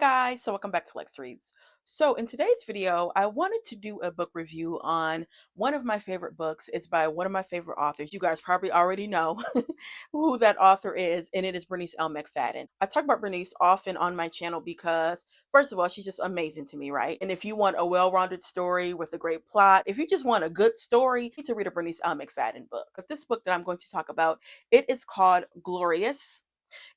guys, so welcome back to Lex Reads. So in today's video, I wanted to do a book review on one of my favorite books. It's by one of my favorite authors. You guys probably already know who that author is, and it is Bernice L McFadden. I talk about Bernice often on my channel because, first of all, she's just amazing to me, right? And if you want a well-rounded story with a great plot, if you just want a good story, you need to read a Bernice L McFadden book. But this book that I'm going to talk about, it is called Glorious.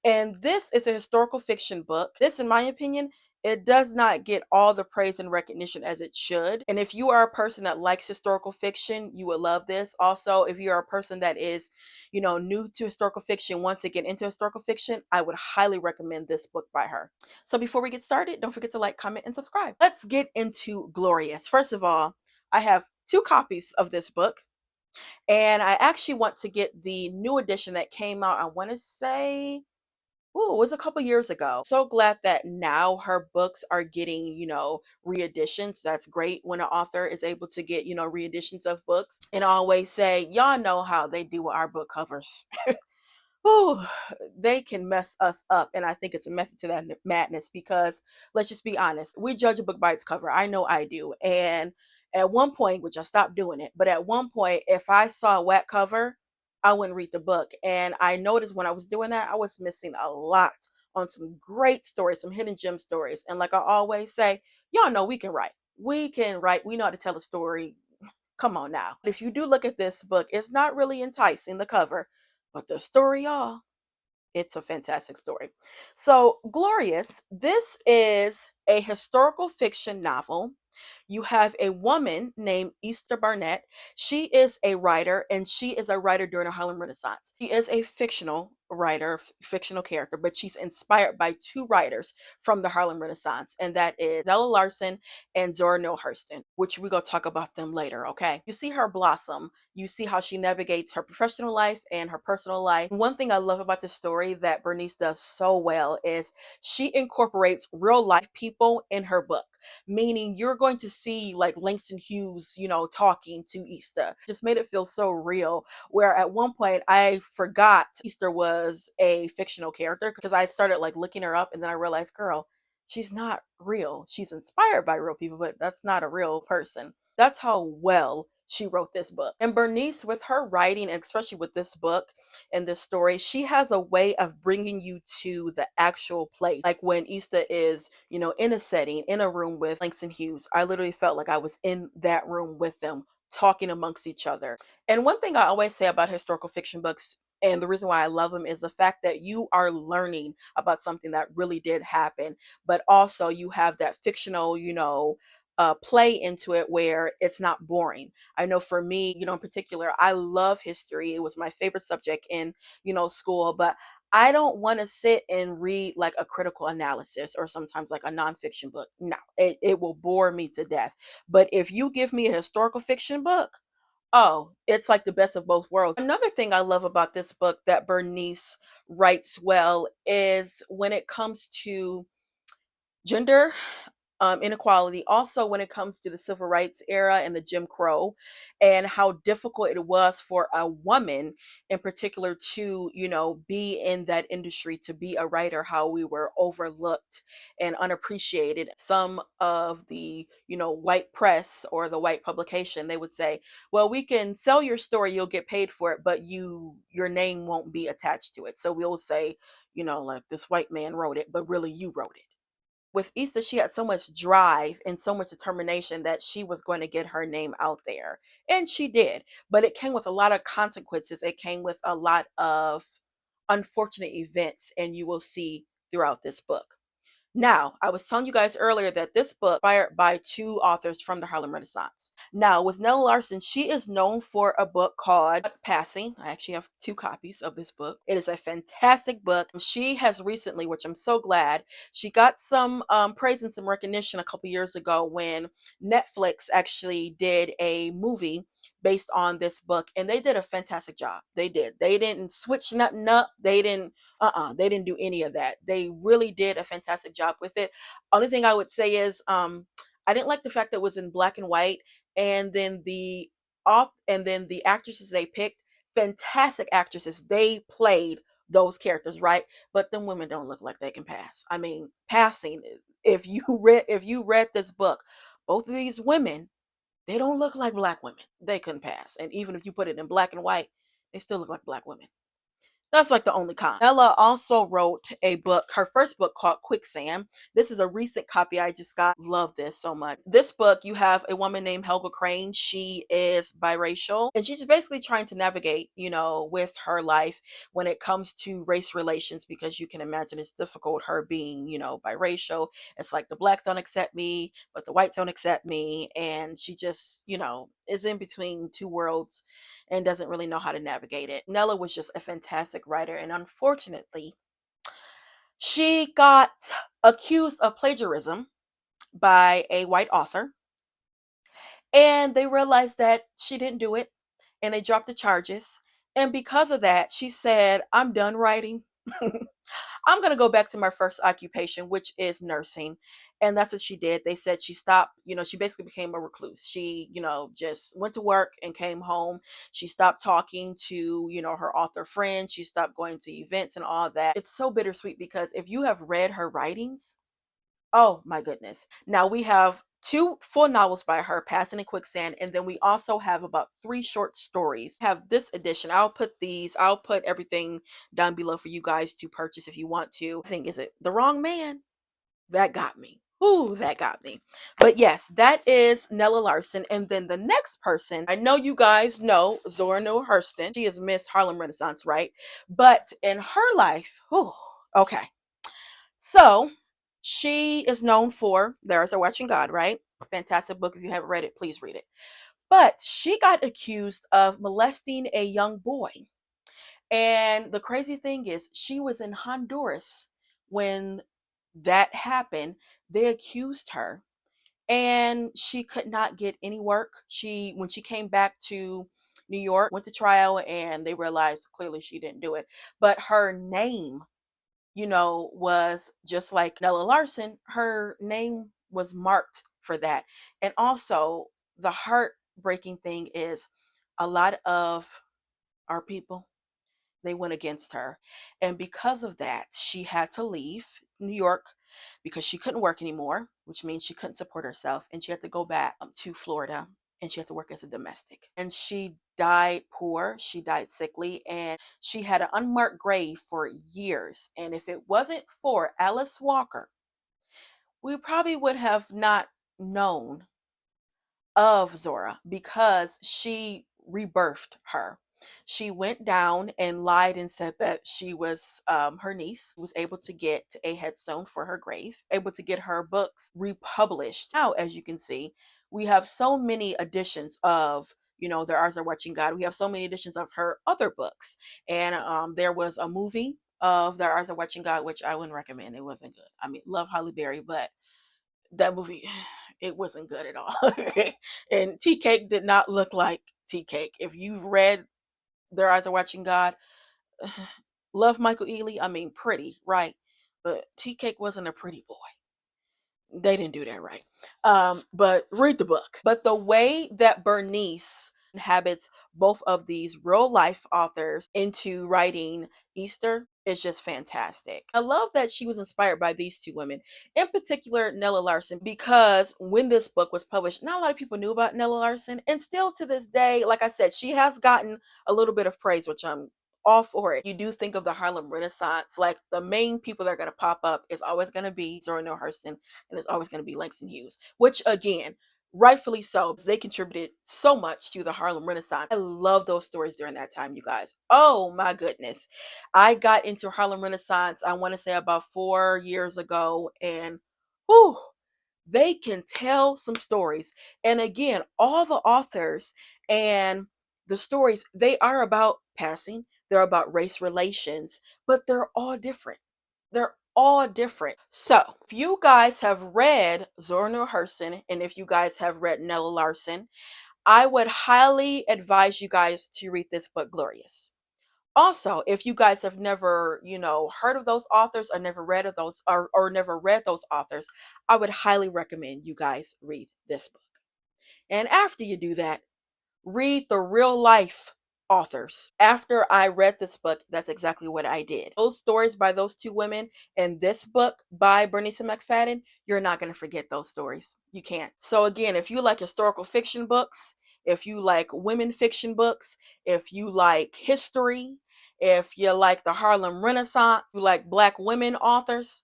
And this is a historical fiction book. This, in my opinion, it does not get all the praise and recognition as it should. And if you are a person that likes historical fiction, you will love this. Also, if you're a person that is, new to historical fiction, wants to get into historical fiction, I would highly recommend this book by her. So before we get started, don't forget to like, comment, and subscribe. Let's get into Glorious. First of all, I have 2 copies of this book. And I actually want to get the new edition that came out, I want to say, oh, it was a couple years ago. So glad that now her books are getting, reeditions. That's great when an author is able to get, reeditions of books. And I always say, y'all know how they do with our book covers. Oh, they can mess us up. And I think it's a method to that madness because let's just be honest, we judge a book by its cover. I know I do. And at one point, which I stopped doing it, but at one point, if I saw a wet cover, I wouldn't read the book. And I noticed when I was doing that, I was missing a lot on some great stories, some hidden gem stories. And like I always say, y'all know we can write. We can write. We know how to tell a story. Come on now. If you do look at this book, it's not really enticing, the cover, but the story, y'all, it's a fantastic story. So, Glorious, this is a historical fiction novel. You have a woman named Easter Barnett. She is a writer, and she is a writer during the Harlem Renaissance. She is a fictional writer, fictional character, but she's inspired by 2 writers from the Harlem Renaissance, and that is Nella Larsen and Zora Hurston, which we're going to talk about them later, okay? You see her blossom. You see how she navigates her professional life and her personal life. One thing I love about the story that Bernice does so well is she incorporates real life people in her book, meaning you're going to see like Langston Hughes, talking to Easter. Just made it feel so real. Where at one point I forgot Easter was a fictional character because I started like looking her up and then I realized, girl, she's not real. She's inspired by real people, but that's not a real person. That's how well she wrote this book. And Bernice, with her writing, and especially with this book and this story, she has a way of bringing you to the actual place. Like when Easter is, in a setting, in a room with Langston Hughes, I literally felt like I was in that room with them, talking amongst each other. And one thing I always say about historical fiction books, and the reason why I love them, is the fact that you are learning about something that really did happen, but also you have that fictional, play into it where it's not boring. I know for me, in particular, I love history. It was my favorite subject in, school, but I don't want to sit and read like a critical analysis or sometimes like a nonfiction book. No, it will bore me to death. But if you give me a historical fiction book, oh, it's like the best of both worlds. Another thing I love about this book that Bernice writes well is when it comes to gender inequality, also when it comes to the civil rights era and the Jim Crow, and how difficult it was for a woman in particular to, be in that industry, to be a writer, how we were overlooked and unappreciated. Some of the, white press or the white publication, they would say, well, we can sell your story, you'll get paid for it, but your name won't be attached to it. So we'll say, like this white man wrote it, but really you wrote it. With Issa, she had so much drive and so much determination that she was going to get her name out there. And she did. But it came with a lot of consequences. It came with a lot of unfortunate events, and you will see throughout this book. Now, I was telling you guys earlier that this book inspired by 2 authors from the Harlem Renaissance. Now, with Nella Larsen, she is known for a book called Passing. I actually have 2 copies of this book. It is a fantastic book. She has recently, which I'm so glad, she got some praise and some recognition a couple years ago when Netflix actually did a movie based on this book, and they did a fantastic job. They did. They didn't switch nothing up. They didn't do any of that. They really did a fantastic job with it. Only thing I would say is I didn't like the fact that it was in black and white, and then the actresses they picked, fantastic actresses. They played those characters, right? But them women don't look like they can pass. I mean, passing, if you read this book, both of these women, they don't look like black women. They couldn't pass. And even if you put it in black and white, they still look like black women. That's like the only con. Ella also wrote a book, her first book called Quicksand. This is a recent copy I just got. Love this so much. This book, you have a woman named Helga Crane. She is biracial and she's basically trying to navigate, with her life when it comes to race relations, because you can imagine it's difficult her being, biracial. It's like the blacks don't accept me, but the whites don't accept me. And she just, is in between two worlds and doesn't really know how to navigate it. Nella was just a fantastic writer, and unfortunately, she got accused of plagiarism by a white author, and they realized that she didn't do it, and they dropped the charges. And because of that, she said, "I'm done writing." I'm going to go back to my first occupation, which is nursing. And that's what she did. They said she stopped, she basically became a recluse. She, just went to work and came home. She stopped talking to, her author friends. She stopped going to events and all that. It's so bittersweet because if you have read her writings, oh my goodness. Now we have two full novels by her, Passing in Quicksand, and then we also have about three short stories. Have this edition. I'll put everything down below for you guys to purchase if you want to. I think, is it The Wrong Man? That got me. Ooh, that got me. But yes, that is Nella Larsen. And then the next person, I know you guys know Zora Neale Hurston. She is Miss Harlem Renaissance, right? But in her life, okay. So she is known for There's a Watching God, right? Fantastic book. If you haven't read it, please read it. But she got accused of molesting a young boy. And the crazy thing is, she was in Honduras when that happened. They accused her and she could not get any work. When she came back to New York, went to trial, and they realized clearly she didn't do it. But her name, was just like Nella Larsen, her name was marked for that. And also, the heartbreaking thing is a lot of our people, they went against her. And because of that, she had to leave New York because she couldn't work anymore, which means she couldn't support herself. And she had to go back to Florida and she had to work as a domestic. And she died poor, she died sickly, and she had an unmarked grave for years. And if it wasn't for Alice Walker, we probably would have not known of Zora because she rebirthed her. She went down and lied and said that she was her niece, was able to get a headstone for her grave, able to get her books republished. Now, as you can see, we have so many editions of, Their Eyes Are Watching God. We have so many editions of her other books. And there was a movie of Their Eyes Are Watching God, which I wouldn't recommend. It wasn't good. I mean, love Holly Berry, but that movie, it wasn't good at all. And Tea Cake did not look like Tea Cake. If you've read Their Eyes Are Watching God, love Michael Ealy. I mean, pretty, right? But Tea Cake wasn't a pretty boy. They didn't do that right. But read the book. But the way that Bernice inhabits both of these real life authors into writing Easter is just fantastic. I love that she was inspired by these two women, in particular Nella Larsen, because when this book was published, not a lot of people knew about Nella Larsen. And still to this day, like I said, she has gotten a little bit of praise, which I'm all for it. You do think of the Harlem Renaissance, like the main people that are going to pop up is always going to be Zora Neale Hurston, and it's always going to be Langston Hughes, which again, rightfully so, because they contributed so much to the Harlem Renaissance. I love those stories during that time, you guys. Oh my goodness. I got into Harlem Renaissance, I want to say about 4 years ago, and whew, they can tell some stories. And again, all the authors and the stories, they are about passing, they're about race relations, but they're all different. They're all different. So, if you guys have read Zora Neale Hurston and if you guys have read Nella Larsen, I would highly advise you guys to read this book, Glorious. Also, if you guys have never, heard of those authors or never read of those or never read those authors, I would highly recommend you guys read this book. And after you do that, read the real life authors. After I read this book, that's exactly what I did. Those stories by those two women and this book by Bernice McFadden, you're not going to forget those stories. You can't. So again, if you like historical fiction books, if you like women fiction books, if you like history, if you like the Harlem Renaissance, you like Black women authors,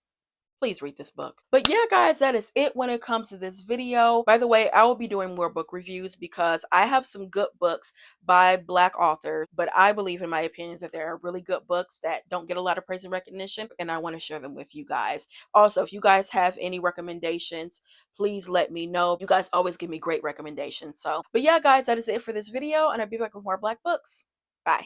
please read this book. But yeah, guys, that is it when it comes to this video. By the way, I will be doing more book reviews because I have some good books by Black authors, but I believe, in my opinion, that there are really good books that don't get a lot of praise and recognition, and I want to share them with you guys. Also, if you guys have any recommendations, please let me know. You guys always give me great recommendations. But yeah, guys, that is it for this video, and I'll be back with more Black books. Bye.